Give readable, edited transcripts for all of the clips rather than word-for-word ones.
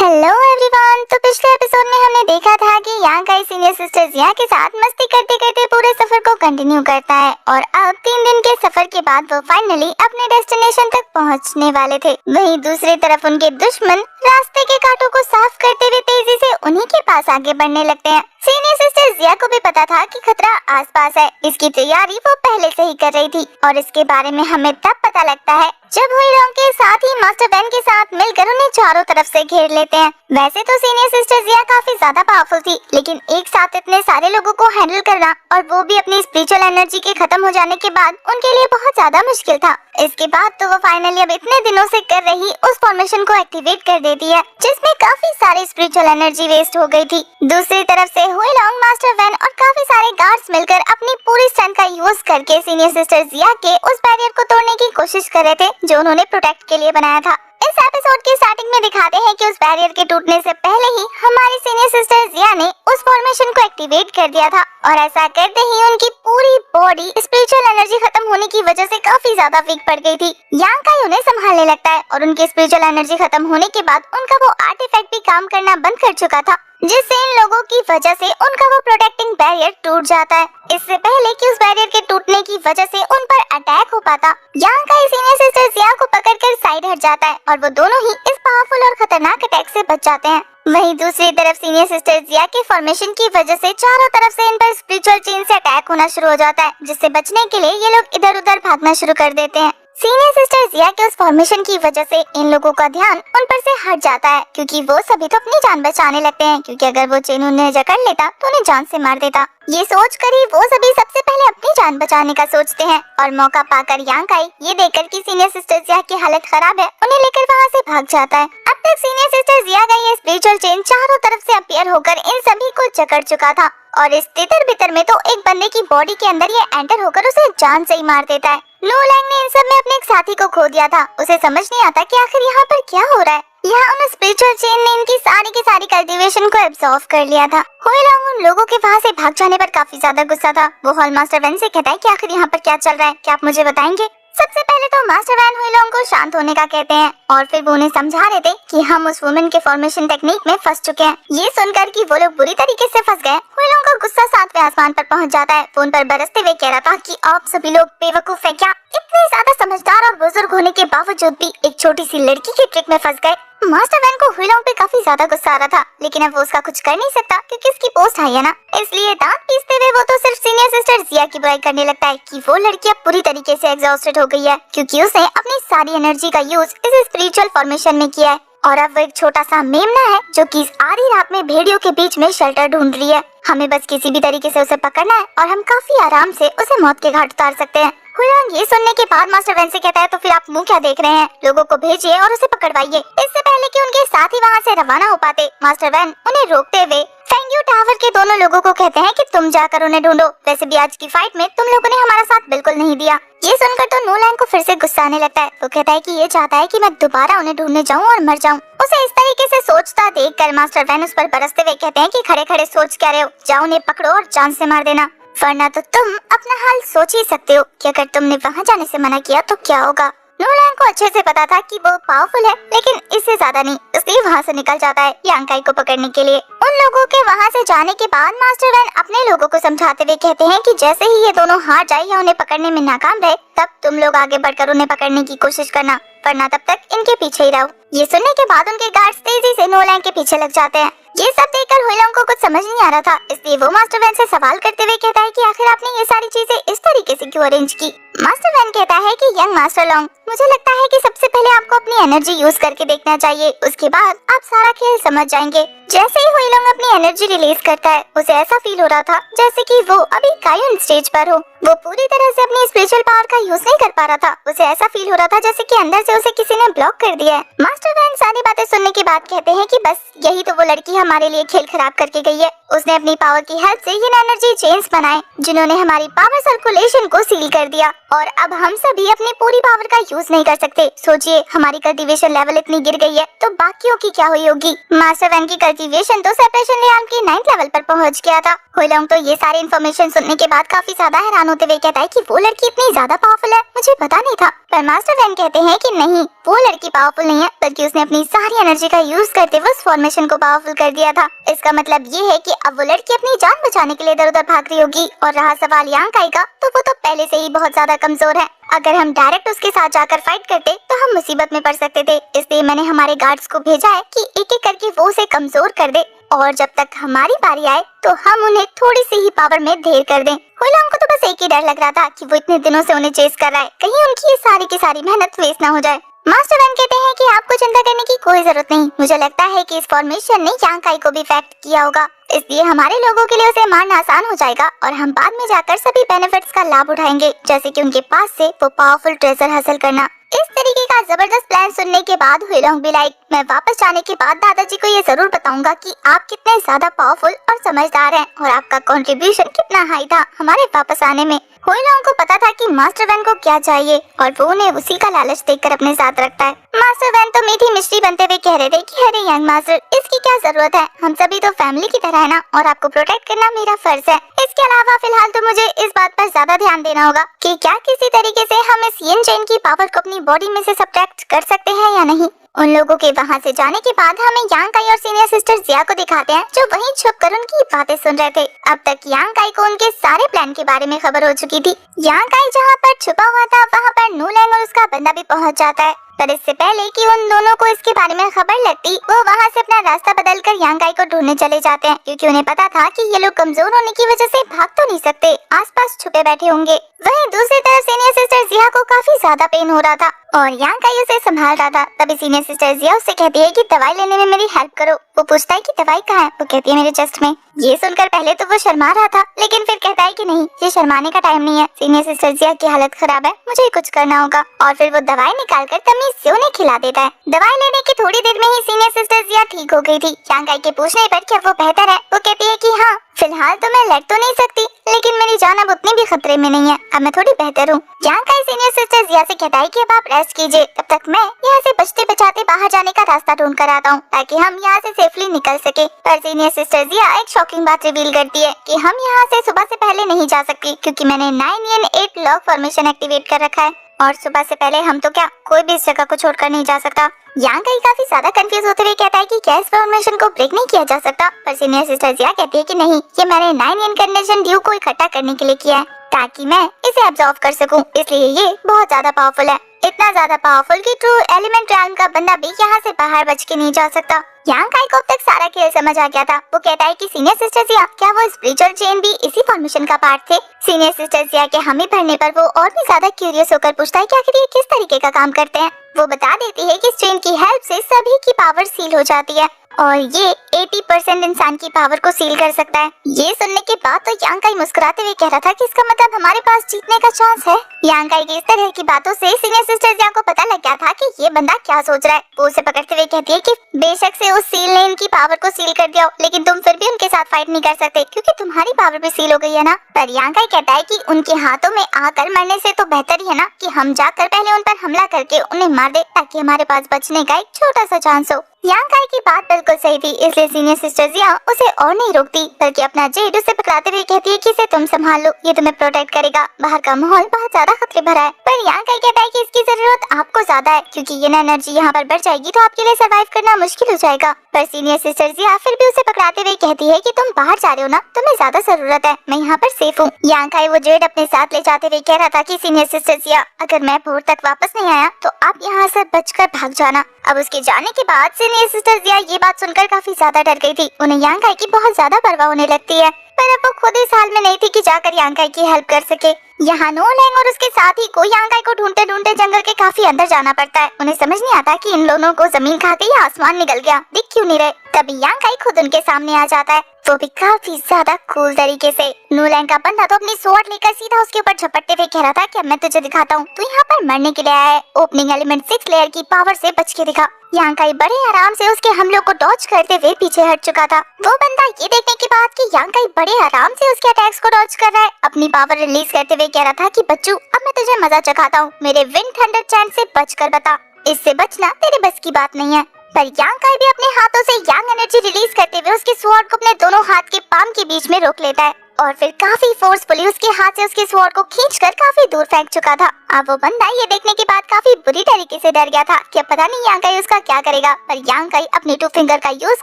Hello everyone. तो पिछले episode में हमने देखा था कि यांग काई सीनियर सिस्टर जिया के साथ मस्ती करते करते पूरे सफर को कंटिन्यू करता है और अब 3 दिन के सफर के बाद वो फाइनली अपने डेस्टिनेशन तक पहुंचने वाले थे। वहीं दूसरी तरफ उनके दुश्मन रास्ते के कांटों को साफ करते हुए तेजी से उन्हीं के पास आगे बढ़ने लगते हैं। सीनियर सिस्टर जिया को भी पता था कि खतरा आसपास है। इसकी तैयारी वो पहले से ही कर रही थी और इसके बारे में हमें तब पता लगता है जब हुईलोंग के साथ ही मास्टर वैन के साथ मिलकर उन्हें चारों तरफ से घेर लेते हैं। वैसे तो सीनियर सिस्टर जिया काफी ज्यादा पावरफुल थी, लेकिन एक साथ इतने सारे लोगों को हैंडल करना और वो भी अपनी स्पिरिचुअल एनर्जी के खत्म हो जाने के बाद उनके लिए बहुत ज्यादा मुश्किल था। इसके बाद तो वो फाइनली अब इतने दिनों से कर रही उस फॉर्मेशन को एक्टिवेट कर देती है, जिसमें काफी सारी स्पिरिचुअल एनर्जी वेस्ट हो गई थी। दूसरी तरफ से हुईलोंग, मास्टर वैन और काफी सारे गार्ड्स मिलकर अपनी पूरी स्ट्रेंथ का यूज करके सीनियर सिस्टर जिया के उस बैरियर को तोड़ने की कोशिश कर रहे थे जो उन्होंने प्रोटेक्ट के लिए बनाया था। इस एपिसोड की स्टार्टिंग में दिखाते हैं कि उस बैरियर के टूटने से पहले ही हमारी सीनियर सिस्टर जिया ने उस फॉर्मेशन को एक्टिवेट कर दिया था और ऐसा करते ही उनकी पूरी बॉडी स्पिरिचुअल एनर्जी खत्म होने की वजह से काफी ज्यादा वीक पड़ गई थी। यांग काई उन्हें संभालने लगता है और उनकी स्पिरिचुअल एनर्जी खत्म होने के बाद उनका वो आर्टिफैक्ट भी काम करना बंद कर चुका था, जिससे इन लोगों की वजह से उनका वो प्रोटेक्टिंग बैरियर टूट जाता है। इससे पहले कि उस बैरियर के टूटने की वजह से उन पर अटैक हो पाता, यांग काई सीनियर सिस्टर जिया को पकड़कर साइड हट जाता है और वो दोनों ही इस पावरफुल और खतरनाक अटैक से बच जाते हैं। वहीं दूसरी तरफ सीनियर सिस्टर जिया के फॉर्मेशन की वजह से चारों तरफ से इन पर स्पिरिचुअल चेन से अटैक होना शुरू हो जाता है, जिससे बचने के लिए ये लोग इधर उधर भागना शुरू कर देते हैं। सीनियर सिस्टर जिया के उस फॉर्मेशन की वजह से इन लोगों का ध्यान उन पर से हट जाता है, क्योंकि वो सभी तो अपनी जान बचाने लगते हैं, क्योंकि अगर वो चेन उन्हें जकड़ लेता तो उन्हें जान से मार देता। ये सोचकर ही वो सभी सबसे पहले अपनी जान बचाने का सोचते हैं और मौका पाकर यांग काई ये देखकर कि सीनियर सिस्टर जिया की हालत खराब है, उन्हें लेकर वहाँ से भाग जाता है। अब तक सीनियर सिस्टर जिया का ये स्पिरिचुअल चेन चारों तरफ से अपीयर होकर इन सभी को जकड़ चुका था और इस तितर बितर में तो एक बंदे की बॉडी के अंदर ये एंटर होकर उसे जान से ही मार देता है। नो लैंग ने इन सब में अपने एक साथी को खो दिया था। उसे समझ नहीं आता कि आखिर यहाँ पर क्या हो रहा है। यहाँ उन स्पिरिचुअल चेन ने इनकी सारी की सारी कल्टीवेशन को एब्जॉर्ब कर लिया था। हुईलोंग उन लोगों के वहाँ से भाग जाने पर काफी ज्यादा गुस्सा था। वो हॉल मास्टर वैन से कहता है कि आखिर यहाँ पर क्या चल रहा है, क्या आप मुझे बताएंगे। सबसे पहले तो मास्टर वैन हुईलोंग को शांत होने का कहते हैं और फिर वो उन्हें समझा रहे थे कि हम उस वुमेन के फॉर्मेशन टेक्निक में फंस चुके हैं। ये सुनकर कि वो लोग बुरी तरीके से फंस गए, हुईलोंग का गुस्सा 7वें आसमान पर पहुंच जाता है। वो उन पर बरसते हुए कह रहा था कि आप सभी लोग बेवकूफ है क्या, इतने ज्यादा समझदार और बुजुर्ग होने के बावजूद भी एक छोटी सी लड़की की ट्रिक में फंस गए। मास्टर वैन को हुईलोंग पे काफी ज्यादा गुस्सा आ रहा था, लेकिन अब वो उसका कुछ कर नहीं सकता क्योंकि इसकी पोस्ट हाई है ना। इसलिए दांत पीसते हुए वो तो सिर्फ सीनियर सिस्टर जिया की बुराई करने लगता है कि वो लड़की अब पूरी तरीके से एग्जॉस्टेड हो गई है, क्योंकि उसने अपनी सारी एनर्जी का यूज इस स्पिरिचुअल फॉर्मेशन में किया है और अब वो एक छोटा सा मेमना है जो कि इस आधी रात में भेड़ियों के बीच में शेल्टर ढूंढ रही है। हमें बस किसी भी तरीके से उसे पकड़ना है और हम काफी आराम से उसे मौत के घाट उतार सकते हैं। हुईलोंग ये सुनने के बाद मास्टर वैन से कहता है तो फिर आप मुंह क्या देख रहे हैं, लोगों को भेजिए और उसे पकड़वाइए। इससे पहले कि उनके साथी वहाँ से रवाना हो पाते, मास्टर वैन उन्हें रोकते हुए फेंगयू टावर के दोनों लोगों को कहते हैं कि तुम जाकर उन्हें ढूंढो। वैसे भी आज की फाइट में तुम लोगों ने हमारा साथ बिल्कुल नहीं दिया। ये सुनकर तो नो लैंग को फिर से गुस्सा आने लगता है। वो कहता है कि ये चाहता है कि मैं दोबारा उन्हें ढूंढने जाऊं और मर जाऊं। उसे इस तरीके से सोचता देखकर मास्टर वैन उस पर बरसते हुए कहते हैं कि खड़े खड़े सोच क्या रहे हो, जाओ उन्हें पकड़ो और जान से मार देना, वरना तो तुम अपना हाल सोच ही सकते हो कि अगर तुमने वहाँ जाने से मना किया तो क्या होगा। नो लैंग को अच्छे से पता था कि वो पावरफुल है, लेकिन इससे ज्यादा नहीं, इसलिए वहाँ से निकल जाता है यांग काई को पकड़ने के लिए। उन लोगों के वहाँ से जाने के बाद मास्टर वैन अपने लोगों को समझाते हुए कहते हैं कि जैसे ही ये दोनों हार जाए या उन्हें पकड़ने में नाकाम रहे, तब तुम लोग आगे बढ़कर उन्हें पकड़ने की कोशिश करना, वरना तब तक इनके पीछे ही रहो। ये सुनने के बाद उनके गार्ड्स तेजी से नो लैंग के पीछे लग जाते हैं। ये सब देखकर हुईलोंग को कुछ समझ नहीं आ रहा था, इसलिए वो मास्टर वैन से सवाल करते हुए कहता है कि आखिर आपने ये सारी चीजें इस तरीके से क्यों अरेंज की। मास्टर वैन कहता है कि यंग मास्टर लोंग, मुझे लगता है कि सबसे पहले आपको अपनी एनर्जी यूज करके देखना चाहिए, उसके बाद आप सारा खेल समझ जाएंगे। जैसे ही हुईलोंग अपनी एनर्जी रिलीज करता है, उसे ऐसा फील हो रहा था जैसे कि वो अभी कायन स्टेज पर हो। वो पूरी तरह से अपनी स्पिरिचुअल पावर का यूज नहीं कर पा रहा था। उसे ऐसा फील हो रहा था जैसे कि अंदर से उसे किसी ने ब्लॉक कर दिया है। मास्टर वैन सारी बातें सुनने के बाद कहते हैं कि बस यही तो वो लड़की हमारे लिए खेल खराब करके गई है। उसने अपनी पावर की हेल्प से ये एनर्जी चेन्स बनाए जिन्होंने हमारी पावर सर्कुलेशन को सील कर दिया और अब हम सभी अपनी पूरी पावर का यूज नहीं कर सकते। सोचिए, हमारी कल्टीवेशन लेवल इतनी गिर गई है तो बाकियों की क्या हुई होगी। मास्टर वैन की कल्टीवेशन तो सेपरेशन लेवल की 9th लेवल पर पहुंच गया था। हुईलोंग तो ये सारी इन्फॉर्मेशन सुनने के बाद काफी ज्यादा हैरान होते हुए कहता है कि वो लड़की इतनी ज्यादा पावरफुल है, मुझे पता नहीं था। पर मास्टर वैन कहते हैं कि नहीं, वो लड़की पावरफुल नहीं है, बल्कि उसने अपनी सारी एनर्जी का यूज करते हुए उस फॉर्मेशन को पावरफुल कर दिया था। इसका मतलब ये है कि अब वो लड़की अपनी जान बचाने के लिए इधर उधर भाग रही होगी। और रहा सवाल यांग काई का, तो वो तो पहले से ही बहुत ज्यादा कमजोर है। अगर हम डायरेक्ट उसके साथ जाकर फाइट करते तो हम मुसीबत में पड़ सकते थे। इसलिए मैंने हमारे गार्ड्स को भेजा है कि एक एक करके वो उसे कमजोर कर दे और जब तक हमारी बारी आए तो हम उन्हें थोड़ी सी ही पावर में ढेर कर दें। हुईलोंग को तो बस एक ही डर लग रहा था कि वो इतने दिनों से उन्हें चेस कर रहा है, कहीं उनकी ये सारी की सारी मेहनत वेस्ट ना हो जाए। मास्टर वैन कहते हैं कि आपको चिंता करने की कोई जरूरत नहीं। मुझे लगता है कि इस फॉर्मेशन ने यांग काई को भी इफेक्ट किया होगा, इसलिए हमारे लोगों के लिए उसे मारना आसान हो जाएगा और हम बाद में जाकर सभी बेनिफिट्स का लाभ उठाएंगे, जैसे कि उनके पास से वो पावरफुल ट्रेजर हासिल करना। इस तरीके का जबरदस्त प्लान सुनने के बाद हुईलोंग भी लाइक, मैं वापस जाने के बाद दादाजी को ये जरूर बताऊंगा कि आप कितने ज्यादा पावरफुल और समझदार हैं और आपका कंट्रीब्यूशन कितना हाई था हमारे वापस आने में। हुईलोंग को पता था कि मास्टर वैन को क्या चाहिए और वो उन्हें उसी का लालच देकर अपने साथ रखता है। मास्टर वैन तो मीठी मिश्री बनते हुए कह रहे थे कि अरे यंग मास्टर, इसकी क्या जरूरत है, हम सभी तो फैमिली की तरह है ना और आपको प्रोटेक्ट करना मेरा फर्ज है। इसके अलावा फिलहाल तो मुझे इस बात पर ज्यादा ध्यान देना होगा कि क्या किसी तरीके से हम इस यिन चेन की पावर को अपनी बॉडी में से सब्ट्रैक्ट कर सकते हैं या नहीं। उन लोगों के वहाँ से जाने के बाद हमें यांग काई और सीनियर सिस्टर जिया को दिखाते हैं जो वहीं छुपकर उनकी बातें सुन रहे थे। अब तक यांग काई को उनके सारे प्लान के बारे में खबर हो चुकी थी। यांग काई जहाँ पर छुपा हुआ था वहाँ पर नूलैंग और उसका बंदा भी पहुँच जाता है। पर इससे पहले कि उन दोनों को इसके बारे में खबर लगती, वो वहाँ से अपना रास्ता बदलकर यांग काई को ढूंढने चले जाते हैं, क्योंकि उन्हें पता था कि ये लोग कमजोर होने की वजह से भाग तो नहीं सकते, आसपास छुपे बैठे होंगे। वहीं दूसरी तरफ सीनियर सिस्टर जिया को काफी ज्यादा पेन हो रहा था और यांग काई उसे संभाल रहा था। तभी सीनियर सिस्टर जिया उससे कहती है कि दवाई लेने में मेरी हेल्प करो। वो पूछता है कि दवाई कहाँ है, वो कहती है मेरे चेस्ट में। ये सुनकर पहले तो वो शर्मा रहा था, लेकिन फिर कहता है कि नहीं, ये शर्माने का टाइम नहीं है, सीनियर सिस्टर जिया की हालत खराब है, मुझे कुछ करना होगा। और फिर वो दवाई निकालकर तमीज से उन्हें खिला देता है। दवाई लेने की थोड़ी देर में ही सीनियर सिस्टर जिया ठीक हो गई थी। यांग काई के पूछने पर क्या वो बेहतर है, वो कहती है कि हाँ, फिलहाल तो मैं लड़ तो नहीं सकती, लेकिन मेरी जान अब उतनी भी खतरे में नहीं है, अब मैं थोड़ी बेहतर हूँ। यांग काई सीनियर सिस्टर जिया से कहता है कि अब आप रेस्ट कीजिए, तब तक मैं यहाँ से बचते बचाते बाहर जाने का रास्ता ढूंढ कर आता हूँ ताकि हम यहाँ से सेफली निकल सके। पर सीनियर सिस्टर जिया एक शॉकिंग बात रिवील करती है कि हम यहाँ से सुबह से पहले नहीं जा सकती, क्योंकि मैंने 9 yin 8 लॉक फॉर्मेशन एक्टिवेट कर रखा है और सुबह से पहले हम तो क्या कोई भी इस जगह को छोड़कर नहीं जा सकता। यांग काई काफी ज्यादा कंफ्यूज होते हुए कहता है कि क्या इस फॉर्मेशन को ब्रेक नहीं किया जा सकता, पर सीनियर सिस्टर जिया कहती है कि नहीं, ये मैंने 9 इनकार्नेशन ड्यू को इकट्ठा करने के लिए किया है ताकि मैं इसे अब्सॉर्ब कर सकूं, इसलिए ये बहुत ज्यादा पावरफुल है, इतना ज्यादा पावरफुल कि ट्रू एलिमेंट रैल्म का बंदा भी यहाँ से बाहर बच के नहीं जा सकता। यांग काई को अब तक सारा खेल समझ आ गया था। वो कहता है कि सीनियर सिस्टर जिया, क्या वो स्पिरिचुअल चेन भी इसी फॉर्मेशन का पार्ट थे। सीनियर सिस्टर जिया के हामी भरने पर वो और भी ज्यादा क्यूरियस होकर पूछता है कि आखिर ये किस तरीके का काम करते हैं। वो बता देती है कि इस चेन की हेल्प से सभी की पावर सील हो जाती है और ये 80% इंसान की पावर को सील कर सकता है। ये सुनने के बाद तो यांग काई मुस्कुराते हुए कह रहा था कि इसका मतलब हमारे पास जीतने का चांस है। यांग काई की इस तरह की बातों से सीनियर सिस्टर जिया को पता लग गया था कि ये बंदा क्या सोच रहा है। वो उसे पकड़ते हुए कहती है कि बेशक से उस सील ने इनकी पावर को सील कर दिया, लेकिन तुम फिर भी उनके साथ फाइट नहीं कर सकते क्योंकि तुम्हारी पावर भी सील हो गई है ना। पर यांग काई कहता है कि उनके हाथों में आकर मरने से तो बेहतर ही है ना कि हम जाकर पहले उन पर हमला करके उन्हें मार दे, ताकि हमारे पास बचने का एक छोटा सा चांस हो। यांग काई की बात बिल्कुल सही थी, इसलिए सीनियर सिस्टर जिया उसे और नहीं रोकती, बल्कि अपना जेड उसे पकड़ाते हुए कहती है कि इसे तुम संभाल लो, ये तुम्हें प्रोटेक्ट करेगा, बाहर का माहौल बहुत ज्यादा खतरे भरा है। पर यांग काई कहता है कि इसकी जरूरत आपको ज्यादा है, क्योंकि ये एनर्जी यहाँ पर बढ़ जाएगी तो आपके लिए सर्वाइव करना मुश्किल हो जाएगा। पर सीनियर सिस्टर जिया फिर भी उसे पकड़ाते हुए कहती है कि तुम बाहर जा रहे हो ना, तुम्हें ज्यादा जरूरत है, मैं यहाँ पर सेफ हूँ। यांग काई वो जेड अपने साथ ले जाते हुए कह रहा था कि सीनियर सिस्टर जिया, अगर मैं भोर तक वापस नहीं आया तो आप यहाँ से बचकर भाग जाना। अब उसके जाने के बाद सीनियर सिस्टर जिया ये बात सुनकर काफी ज्यादा डर गई थी। उन्हें यांग काई की बहुत ज्यादा परवाह होने लगती है, पर अब वो खुद इस हाल में नहीं थी कि जाकर यांग काई की हेल्प कर सके। यहाँ नोलैंग और उसके साथी को यांगाई को ढूंढते ढूंढते जंगल के काफी अंदर जाना पड़ता है। उन्हें समझ नहीं आता कि इन दोनों को जमीन खाते ही आसमान निकल गया, दिख क्यों नहीं रहे। तभी यांगाई खुद उनके सामने आ जाता है, वो भी काफी ज्यादा कूल तरीके से। नोलैंग का बंदा तो अपनी स्वॉर्ड लेकर सीधा उसके ऊपर झपटते हुए कह रहा था कि अब मैं तुझे दिखाता हूँ, तू यहाँ पर मरने के लिए आया है। ओपनिंग एलिमेंट 6 लेयर की पावर से बच के दिखा। यांगाई बड़े आराम से उसके हमलों को डॉज करते हुए पीछे हट चुका था। वो बंदा ये देखने के बाद कि यांगाई बड़े आराम से उसके अटैक्स को डॉज कर रहा है, अपनी पावर रिलीज करते हुए कह रहा था कि बच्चू अब मैं तुझे मजा चखाता हूँ, मेरे विंड थंडर चैन से बचकर बता। इससे बचना तेरे बस की बात नहीं है। पर यांगाई भी अपने हाथों से यांग एनर्जी रिलीज करते हुए उसके स्वॉर्ड को अपने दोनों हाथ के पाम के बीच में रोक लेता है और फिर काफी फोर्सफुली उसके हाथ से उसके स्वॉर्ड को खींचकर काफी दूर फेंक चुका था। अब वो बंदा ये देखने के बाद काफी बुरी तरीके से डर गया था कि अब पता नहीं यांगाई उसका क्या करेगा। पर यांगाई अपनी 2 फिंगर का यूज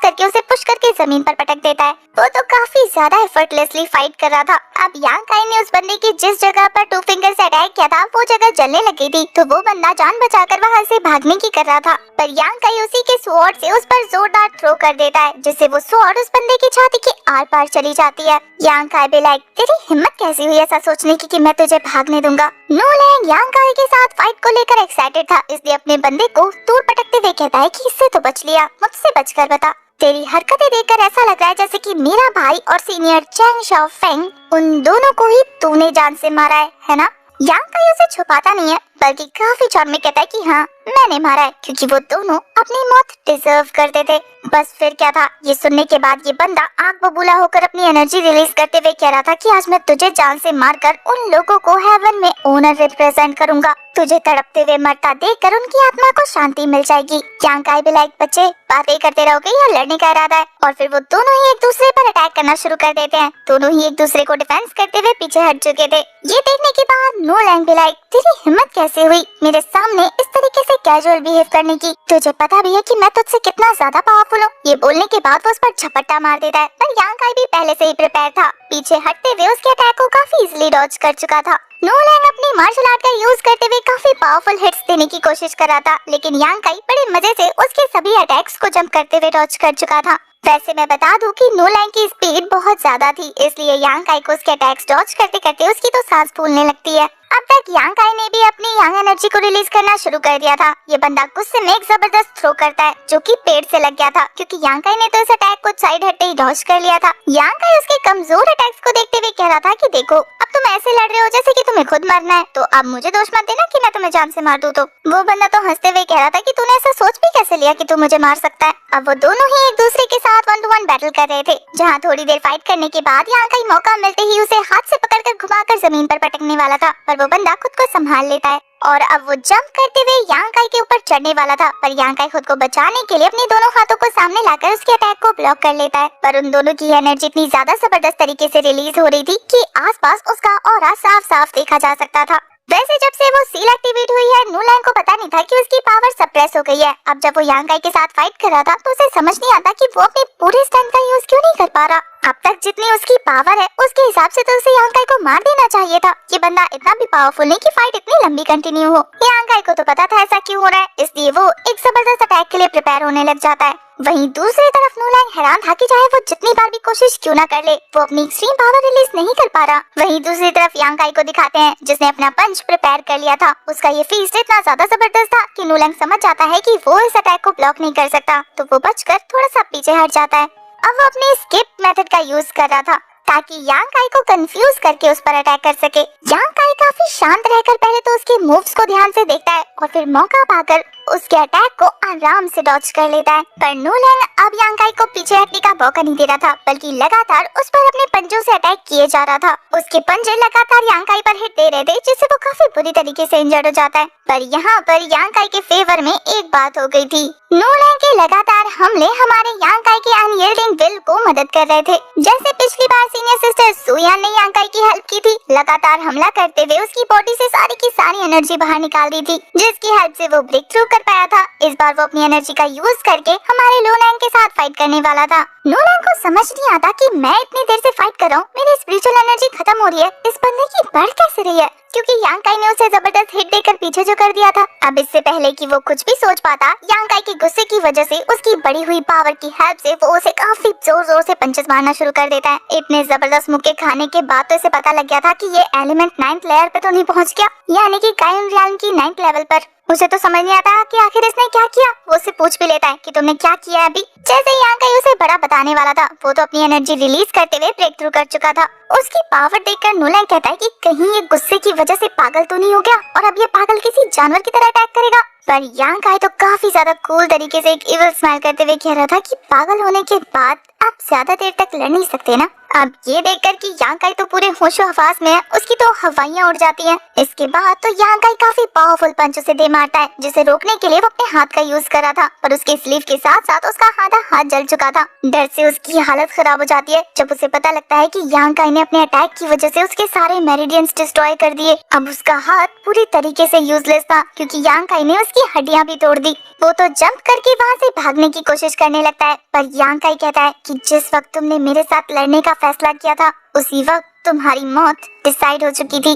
करके उसे पुश करके जमीन पर पटक देता है। वो तो काफी ज्यादा एफर्टलेसली फाइट कर रहा था। अब यांगाई ने उस बंदे की जिस जगह पर 2 फिंगर से अटैक किया था वो जगह जलने लगी थी, तो वो बंदा जान बचाकर वहाँ से भागने की कर रहा था। पर यांगाई उसी के स्वॉर्ड से उस पर जोरदार थ्रो कर देता है, जिससे वो स्वॉर्ड उस बंदे की छाती के आर पार चली जाती है। यांगाई भी लाइक तेरी हिम्मत कैसी हुई ऐसा सोचने की कि मैं तुझे भागने दूंगा। नोलैंग यांगाई के साथ फाइट को लेकर एक्साइटेड था, इसलिए अपने बंदे को दूर पटकते हुए कहता है कि इससे तो बच लिया, मुझसे बचकर बता। तेरी हरकतें देखकर ऐसा लग रहा है जैसे कि मेरा भाई और सीनियर चैंग शाओफेंग उन दोनों को ही तूने जान से मारा है ना? यांगाई उसे छुपाता नहीं है, बल्कि काफी चार्म में कहता है कि हाँ मैंने मारा है, क्योंकि वो दोनों अपनी मौत डिजर्व करते थे। बस फिर क्या था, ये सुनने के बाद ये बंदा आग बबूला होकर अपनी एनर्जी रिलीज करते हुए कह रहा था कि आज मैं तुझे जान से मारकर उन लोगों को हेवन में ओनर रिप्रेजेंट करूंगा। तुझे तड़पते हुए मरता देखकर उनकी आत्मा को शांति मिल जाएगी। यांगाई भी लाइक बच्चे बातें करते रहोगे या लड़ने का इरादा है? और फिर वो दोनों ही एक दूसरे पर अटैक करना शुरू कर देते हैं। दोनों ही एक दूसरे को डिफेंस करते हुए पीछे हट चुके थे। ये देखने के बाद नोलैंग भी लाइक तेरी हिम्मत कैसे हुई मेरे सामने इस तरीके से कैजुअल बिहेव करने की? तुझे पता भी है कि मैं तुझसे कितना ज्यादा पावरफुल हूँ। ये बोलने के बाद वो उस पर झपट्टा मार देता है, पर यांगाई भी पहले से ही प्रिपेयर था। पीछे हटते हुए उसके अटैक को काफी इजीली डॉज कर चुका था। नोलैंग अपनी मार्शल आर्ट का यूज करते हुए काफी पावरफुल हिट्स देने की कोशिश कर रहा था, लेकिन यांगाई बड़े मजे से उसके सभी अटैक्स को जंप करते हुए डॉज कर चुका था। वैसे मैं बता दूं कि नोलैंग की स्पीड बहुत ज्यादा थी, इसलिए यांगाई को उसके अटैक्स डॉज करते करते उसकी तो सांस फूलने लगती है। अब तक यांगाई ने भी अपनी यांग एनर्जी को रिलीज करना शुरू कर दिया था। ये बंदा गुस्से में एक जबरदस्त थ्रो करता है, जो कि पेड़ से लग गया था, क्योंकि यांगाई ने तो इस अटैक को साइड हटते ही डॉज कर लिया था। यांगाई उसके कमजोर अटैक्स को देखते हुए कह रहा था कि देखो अब तुम ऐसे लड़ रहे हो जैसे कि तुम्हें खुद मरना है, तो अब मुझे दोष मत देना कि मैं तुम्हें जान से मार दूं। तो वो बंदा तो हंसते हुए कह रहा था कि तूने ऐसा सोच भी कैसे लिया कि तू मुझे मार सकता है। अब वो दोनों ही एक दूसरे के साथ 1-to-1 बैटल कर रहे थे, जहाँ थोड़ी देर फाइट करने के बाद यांगाई मौका मिलते ही उसे हाथ से पकड़कर घुमाकर जमीन पर पटकने वाला था, पर वो बंदा खुद को संभाल लेता है और अब वो जंप करते हुए यांगाई के ऊपर चढ़ने वाला था। पर यांगाई खुद को बचाने के लिए अपने दोनों हाथों को सामने लाकर उसके अटैक को ब्लॉक कर लेता है। पर उन दोनों की एनर्जी इतनी ज्यादा जबरदस्त तरीके से रिलीज हो रही थी कि आसपास उसका ऑरा साफ साफ देखा जा सकता था। वैसे जब से वो सील एक्टिवेट हुई है, नोलैंग को पता नहीं था कि उसकी पावर सप्रेस हो गई है। अब जब वो यांगाई के साथ फाइट कर रहा था तो उसे समझ नहीं आता कि वो अपने पूरे स्ट्रेंथ का यूज क्यों नहीं कर पा रहा। अब तक जितनी उसकी पावर है उसके हिसाब से तो उसे यांगाई को मार देना चाहिए था। ये बंदा इतना भी पावरफुल नहीं कि फाइट इतनी लंबी कंटिन्यू हो। यांगाई को तो पता था ऐसा क्यों हो रहा है, इसलिए वो एक जबरदस्त अटैक के लिए प्रिपेयर होने लग जाता है। वहीं दूसरी तरफ नोलैंग हैरान था कि चाहे वो जितनी बार भी कोशिश क्यों ना कर ले, वो अपनी एक्सट्रीम पावर रिलीज नहीं कर पा रहा। वहीं दूसरी तरफ यांगाई को दिखाते हैं जिसने अपना पंच प्रिपेयर कर लिया था। उसका ये फीस्ट इतना ज्यादा जबरदस्त था कि नोलैंग समझ जाता है कि वो इस अटैक को ब्लॉक नहीं कर सकता, तो वो बचकर थोड़ा सा पीछे हट जाता है। अब वो अपने स्किप मेथड का यूज कर रहा था ताकि यांगाई को कंफ्यूज करके उस पर अटैक कर सके। यांगाई काफी शांत रहकर पहले तो उसके मूव्स को ध्यान से देखता है और फिर मौका पाकर उसके अटैक को आराम से डॉज कर लेता है। पर नोलैंग अब यांगाई को पीछे हटने का मौका नहीं दे रहा था, बल्कि लगातार उस पर अपने पंजों से अटैक किए जा रहा था। उसके पंजे लगातार यांगाई पर हिट दे रहे थे, जिससे वो काफी बुरी तरीके से इंजर्ड हो जाता है। पर यहाँ पर यांगाई के फेवर में एक बात हो गई थी। नोलैंग के लगातार हमले हमारे यांगाई के अनयील्डिंग विल को मदद कर रहे थे। जैसे पिछली बार सीनियर सिस्टर सुयान ने यांगाई की हेल्प की थी, लगातार हमला करते हुए उसकी बॉडी से सारी की सारी एनर्जी बाहर निकाल दी थी, जिसकी हेल्प से वो ब्रेक थ्रू कर पाया था। इस बार वो अपनी एनर्जी का यूज करके हमारे लोलैंग के साथ फाइट करने वाला था। लोलैंग को समझ नहीं आता कि मैं इतनी देर से फाइट कर रहा हूँ, मेरी स्पिरिचुअल एनर्जी खत्म हो रही है, इस बंदे की बढ़ कैसे रही है, क्योंकि यांग काई ने उसे जबरदस्त हिट देकर पीछे जो कर दिया था। अब इससे पहले कि वो कुछ भी सोच पाता, यांग काई के गुस्से की वजह से उसकी बढ़ी हुई पावर की हेल्प से वो उसे काफी जोर जोर से पंचेस मारना शुरू कर देता है। इतने जबरदस्त मुक्के खाने के बाद तो इसे पता लग गया था कि ये एलिमेंट 9th लेयर पे तो नहीं पहुंच गया, यानी कि काइन रियान की 9th लेवल पर। उसे तो समझ नहीं आता कि आखिर इसने क्या किया। वो उसे पूछ भी लेता है कि तुमने क्या किया है अभी। जैसे ही यांग काई उसे बड़ा बताने वाला था, वो तो अपनी एनर्जी रिलीज करते हुए ब्रेक थ्रू कर चुका था। उसकी पावर देखकर नोलैंग कहता है कि कहीं ये गुस्से की वजह से पागल तो नहीं हो गया और अब ये पागल किसी जानवर की तरह अटैक करेगा। पर यांग काई तो काफी ज्यादा कूल तरीके से एक इविल स्माइल करते हुए कह रहा था कि पागल होने के बाद आप ज्यादा देर तक लड़ नहीं सकते ना। अब ये देखकर कि यांग काई तो पूरे होशो हवास में है, उसकी तो हवाइयां उड़ जाती हैं। इसके बाद तो यांग काई काफी पावरफुल पंच उसे दे मारता है, जिसे रोकने के लिए वो अपने हाथ का यूज कर रहा था, पर उसके स्लीव के साथ साथ उसका आधा हाथ जल चुका था। डर से उसकी हालत खराब हो जाती है जब उसे पता लगता है कि यांग काई ने अपने अटैक की वजह से उसके सारे मेरिडियंस डिस्ट्रॉय कर दिए। अब उसका हाथ पूरी तरीके से यूजलेस था, क्योंकि यांग काई ने उसकी हड्डियां भी तोड़ दी। वो तो जंप करके वहाँ से भागने की कोशिश करने लगता है, पर यांग काई कहता है कि जिस वक्त तुमने मेरे साथ लड़ने का फैसला किया था, उसी वक्त तुम्हारी मौत डिसाइड हो चुकी थी।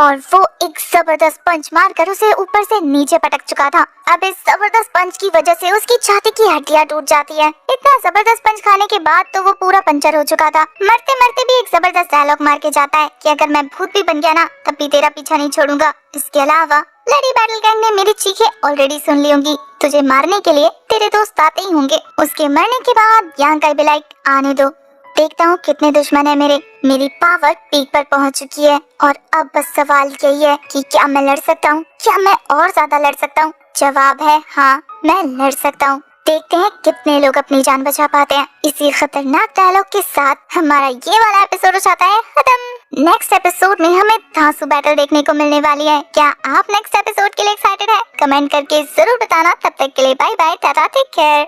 और वो एक जबरदस्त पंच मारकर उसे ऊपर से नीचे पटक चुका था। अब इस जबरदस्त पंच की वजह से उसकी छाती की हड्डियां टूट जाती है। इतना जबरदस्त पंच खाने के बाद तो वो पूरा पंचर हो चुका था। मरते मरते भी एक जबरदस्त डायलॉग मार के जाता है कि अगर मैं भूत भी बन गया ना, तब भी तेरा पीछा नहीं छोड़ूंगा। इसके अलावा लड़ी बैटल गैंग ने मेरी चीखें ऑलरेडी सुन ली होंगी, तुझे मारने के लिए तेरे दोस्त आते ही होंगे। उसके मरने के बाद यांग काई भी लाइक, आने दो, देखता हूँ कितने दुश्मन है मेरी पावर पीक पर पहुँच चुकी है और अब बस सवाल यही है कि क्या मैं लड़ सकता हूँ, क्या मैं और ज्यादा लड़ सकता हूँ। जवाब है हाँ, मैं लड़ सकता हूँ। देखते हैं कितने लोग अपनी जान बचा पाते हैं। इसी खतरनाक डायलॉग के साथ हमारा ये वाला एपिसोड हो जाता है खत्म। नेक्स्ट एपिसोड में हमें धांसू बैटल देखने को मिलने वाली है। क्या आप नेक्स्ट एपिसोड के लिए एक्साइटेड है? कमेंट करके जरूर बताना। तब तक के लिए bye bye, tata, take care.